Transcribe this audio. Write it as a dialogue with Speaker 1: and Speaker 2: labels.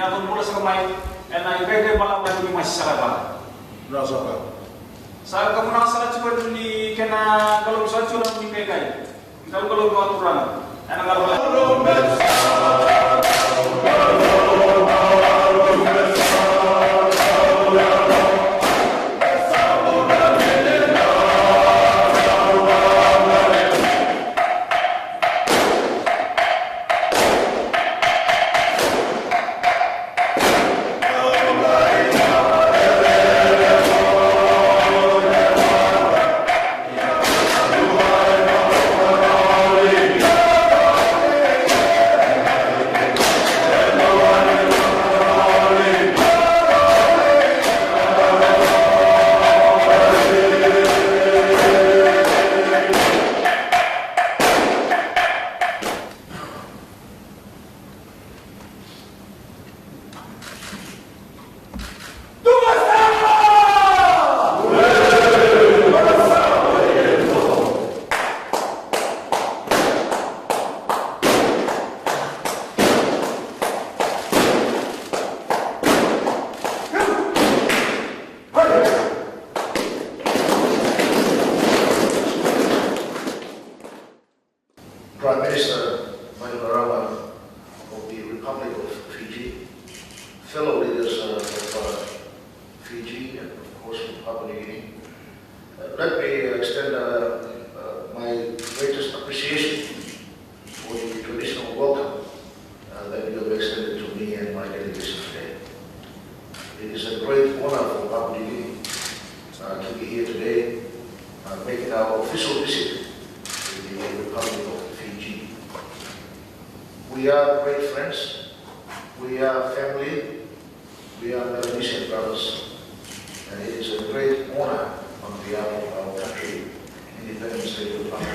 Speaker 1: Niya mula sa kamay, and I beg malam lagi masyarakat.
Speaker 2: Rasa ka.
Speaker 1: Sa kamu nang salat coba ni kena kalau salat coba ni pegai. Kalau dua aturan, enak kalau
Speaker 2: Prime Minister Bainimarama of the Republic of Fiji, fellow leaders of Fiji and of course from Papua New Guinea, let me extend my greatest appreciation for the traditional welcome that you have extended to me and my delegation today. It is a great honor for Papua New Guinea to be here today, making our official visit to the Republic of Fiji. We are great friends, we are family, we are Melanesian brothers, and it is a great honor on behalf of our country, Independent State of Papua